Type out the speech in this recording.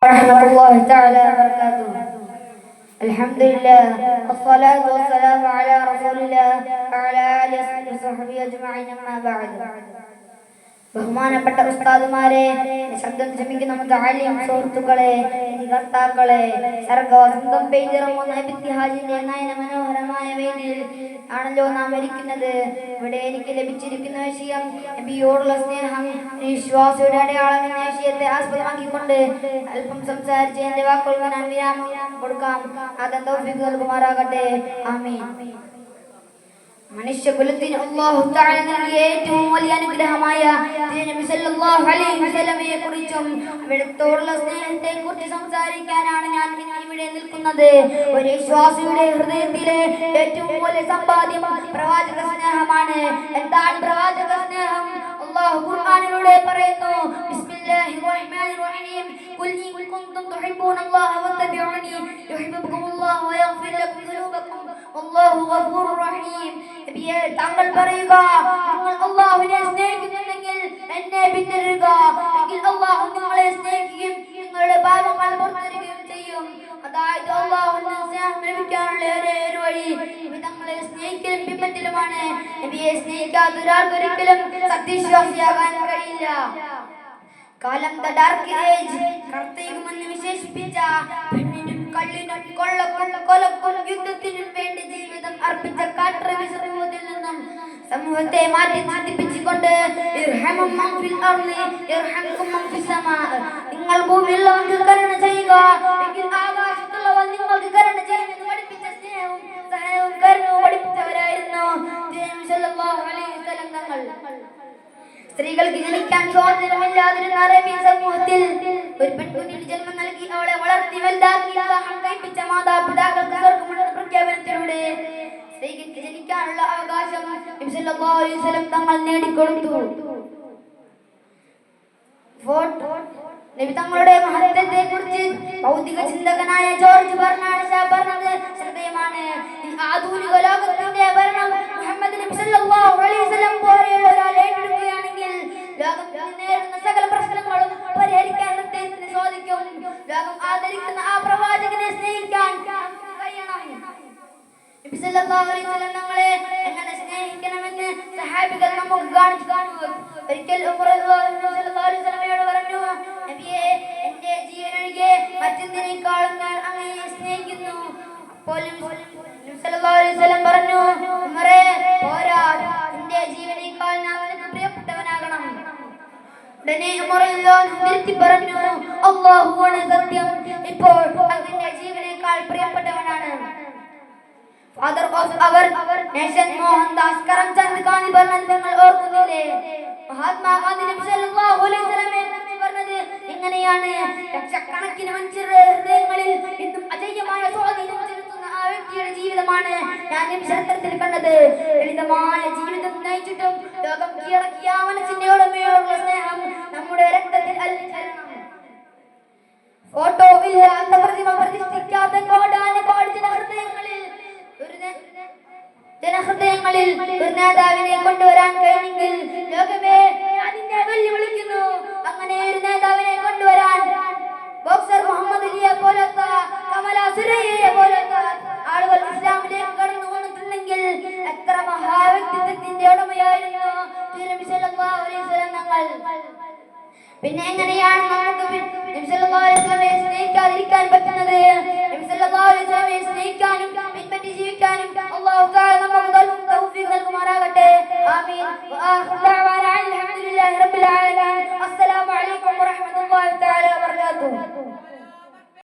ورحمة الله تعالى وبركاته. الحمد لله والصلاة والسلام على رسول الله وعلى آله وصحبه أجمعين أما بعد. ബഹുമാനപ്പെട്ട ഉസ്താദുമാരെ, ശബ്ദം ക്ഷമിക്കുന്ന മുതഅല്ലിം സുഹൃത്തുക്കളെ, വിദ്യാർത്ഥികളെ, സർഗവസന്തം പെയ്തിറങ്ങുന്ന ഇബ്തിഹാജിന്റെ നയന മനോഹരമായ വേദിയിൽ ആണല്ലോ നാം ഇരിക്കുന്നത്. ഇവിടെ എനിക്ക് ലഭിച്ചിരിക്കുന്ന വിഷയം നബിയോടുള്ള സ്നേഹം, വിശ്വാസിയുടെ അടയാളം എന്ന വിഷയത്തെ ആസ്പദമാക്കിക്കൊണ്ട് അല്പം സംസാരിച്ച് എന്റെ വാക്കുകൾ ഞാൻ വിരാമം കൊടുക്കാം. ആദം തൗഫീഖ് നൽകുമാറാകട്ടെ. ആമീൻ. മനുഷ്യകുലത്തിന് അല്ലാഹു തആല നൽകിയ ഏറ്റവും വലിയ അനുഗ്രഹമായ നബി സല്ലല്ലാഹു അലൈഹി വസല്ലമയെ കുറിച്ചും അവിടുത്തോടുള്ള സ്നേഹത്തെ കുറിച്ച് സംസാരിക്കാനാണ് ഞാൻ ഇവിടെ നിൽക്കുന്നത്. ഒരു വിശ്വാസിയുടെ ഹൃദയത്തിലെ ഏറ്റവും വലിയ സമ്പാദ്യം പ്രവാചക സ്നേഹമാണ്. എന്താണ് പ്രവാചക സ്നേഹം? അല്ലാഹു ഖുർആനിലൂടെ പറയുന്നു, ബിസ്മില്ലാഹിർ റഹ്മാനിർ റഹീം, ഖുൽ ഇൻ കുൻതും തുഹിബ്ബൂനല്ലാഹ ഫത്തബിഊനി യുഹിബ്ബുകുമുല്ലാഹു വയഗ്ഫിർ ലക്കും ദുനൂബക്കും വല്ലാഹു ഗഫൂറുർ റഹീം. നബിയേ, താങ്കൾ പറയുക, നിങ്ങൾ അല്ലാഹുവിനെ സ്നേഹിക്കുന്നുണ്ടെങ്കിൽ എന്നെ പിന്തുടരുക. എങ്കിൽ അല്ലാഹു നിങ്ങളെ സ്നേഹിക്കുകയും നിങ്ങളുടെ പാപങ്ങൾ പുറത്തുതരികയും ചെയ്യും. അതായത് അല്ലാഹുവിന്റെ സ്നേഹം ലഭിക്കാനുള്ള ഒരു വഴി തങ്ങളെ സ്നേഹിക്കലും പിൻപറ്റലുമാണ്. നബിയെ സ്നേഹിക്കാത്ത ഒരാൾക്ക് ഒരിക്കലും സത്യവിശ്വാസിയാകാൻ കഴിയില്ല. കാലം ദ ഡാർക്ക് ഏജ്, കർത്തയുഗമെന്ന് വിശേഷിപ്പിച്ച പെണ്ണിനും കള്ളിനും കൊലക്കും യുദ്ധത്തിനും വേണ്ടി ജീവിതം അർപ്പിച്ച കാട്ടറബി സമൂഹത്തിൽ നിന്നും സമൂഹത്തെ മാറ്റി ചിന്തിപ്പിച്ചുകൊണ്ട് നിങ്ങൾ ഭൂമിയുള്ളവർക്ക് കരുണ ചെയ്യുക, എങ്കിൽ ആകാശത്തുള്ളവർ നിങ്ങൾക്ക് കരുണ ചെയ്യുമെന്ന് പഠിപ്പിച്ച സ്നേഹവും സഹനവും കരുണവും പഠിപ്പിച്ചവരായിരുന്നു സല്ലല്ലാഹു അലൈഹി വസല്ലം തങ്ങൾ. സ്ത്രീകൾക്ക് ജനിക്കാൻ സ്വാതന്ത്ര്യമില്ലാതിരുന്ന അറേബ്യൻ സമൂഹത്തിൽ ഒരു പെൺകുഞ്ഞിന് ജന്മം നൽകി അവളെ വളർത്തി വലുതാക്കി വിവാഹം കഴിപ്പിച്ച മാതാപിതാക്കൾക്ക് സ്വർഗ്ഗമെന്ന പ്രഖ്യാപനത്തിലൂടെ സ്ത്രീകൾക്ക് ജനിക്കാനുള്ള അവകാശം നബി സല്ലല്ലാഹു അലൈഹി വസല്ലം തങ്ങൾ നേടിക്കൊടുത്തു. നബി തങ്ങളുടെ മഹത്വത്തെ കുറിച്ച് ഭൗതിക ചിന്തകനായ ജോർജ് ബെർണാഡ് ഷാ പറഞ്ഞത് ശ്രദ്ധേയമാണ്. ഈ ആധുനിക ലോകത്തിന്റെ ഭരണം മുഹമ്മദ് നബി സല്ലല്ലാഹു അലൈഹി വസല്ലം പോലെയുള്ള ഒരാൾ ഏറ്റെടുക്കുകയാണെങ്കിൽ ലോകം നേരിടുന്ന സകല പ്രശ്നങ്ങളും പരിഹരിക്കാൻ അദ്ദേഹത്തിന് സാധിക്കും. ലോകം ആദരിക്കുന്ന ആ പ്രവാചകനെ സ്നേഹിക്കാൻ കഴിയണം. നബി സല്ലല്ലാഹു അലൈഹി വസല്ലം നമ്മളെ എങ്ങനെ സ്നേഹിക്കണമെന്ന് സഹാബികൾ നമുക്ക് കാണിച്ചു. ഒരിക്കൽ ഉമർ സല്ലല്ലാഹു അലൈഹി വസല്ലമയോട് പറഞ്ഞു, നബിയേ, എന്റെ ജീവനൊഴികെ മറ്റെന്തിനേക്കാളും ഞാൻ അങ്ങയെ സ്നേഹിക്കുന്നു. അപ്പോൾ നബി സല്ലല്ലാഹു അലൈഹി വസല്ലം പറഞ്ഞു, ഉമറേ, പോരാ, എന്റെ ജീവനേക്കാൾ ഞാൻ നിനക്ക് പ്രിയപ്പെട്ടവനാകണം. ഉടനെ ഉമർ തിരുത്തി പറഞ്ഞു, അല്ലാഹുവാണ് സത്യം, ഇപ്പോൾ അങ്ങന്റെ ജീവനേക്കാൾ പ്രിയപ്പെട്ടവനാണ്. Father of our nation Mohandas Karamchand Gandhi പറഞ്ഞത് നിങ്ങൾ ഓർക്കുന്നില്ലേ? മഹാത്മാഗാന്ധി നബി സല്ലല്ലാഹു അലൈഹി വസല്ലമയെ കുറിച്ച് പറഞ്ഞത് ഇങ്ങനെയാണ്, ലക്ഷക്കണക്കിന് മനുഷ്യരുടെ ഹൃദയങ്ങളിൽ ഇന്നും അജയ്യമായ സ്വാധീനം ചെലുത്തുന്ന ആ വ്യക്തിയുടെ ജീവിതമാണ് ഞാൻ ഈ ചരിത്രത്തിൽ കണ്ടത്. ലളിതമായ ജീവിതം നയിച്ചിട്ടും ലോകം കീഴടക്കിയ മനസ്സിന്റെ ഉടമയോടുള്ള സ്നേഹം നമ്മുടെ രക്തത്തിൽ അലിഞ്ഞിരണം. ഫോട്ടോ ഇല്ലാത്ത പ്രതിമ പ്രതിഷ്ഠിക്കാത്ത കോടാനുകോടി ജനഹൃദയങ്ങളിൽ ഒരു നേതാവിനെ കൊണ്ടുവരാൻ കഴിഞ്ഞെങ്കിൽ ലോകമേ അതിനെ വെല്ലുവിളിക്കുന്നു. അങ്ങനെ ഒരു നേതാവിനെ കൊണ്ടുവരാൻ ബോക്സർ മുഹമ്മദ് അലിയെ പോലത്തെ, കമല സുരയ്യയെ പോലത്തെ ആളുകൾ ഇസ്ലാമിലേക്ക് കടന്നു വന്നിട്ടുണ്ടെങ്കിൽ എത്ര മഹാവ്യക്തിത്വത്തിന്റെ ഉടമയായിരുന്നു നബി സല്ലല്ലാഹു അലൈഹി വസല്ലം തങ്ങൾ. പിന്നെ എങ്ങനെയാണ് നമുക്ക് നബി സല്ലല്ലാഹു അലൈഹി വസല്ലമയെ സ്നേഹിക്കാതിരിക്കാൻ പറ്റുന്നത്? നബി സല്ലല്ലാഹു അലൈഹി വസല്ലമയെ സ്നേഹിക്കാനും പിൻപറ്റി ജീവിക്കാനും അല്ലാഹു തആല നമുക്ക് തൗഫീഖ് നൽകുമാറാകട്ടെ. ആമീൻ.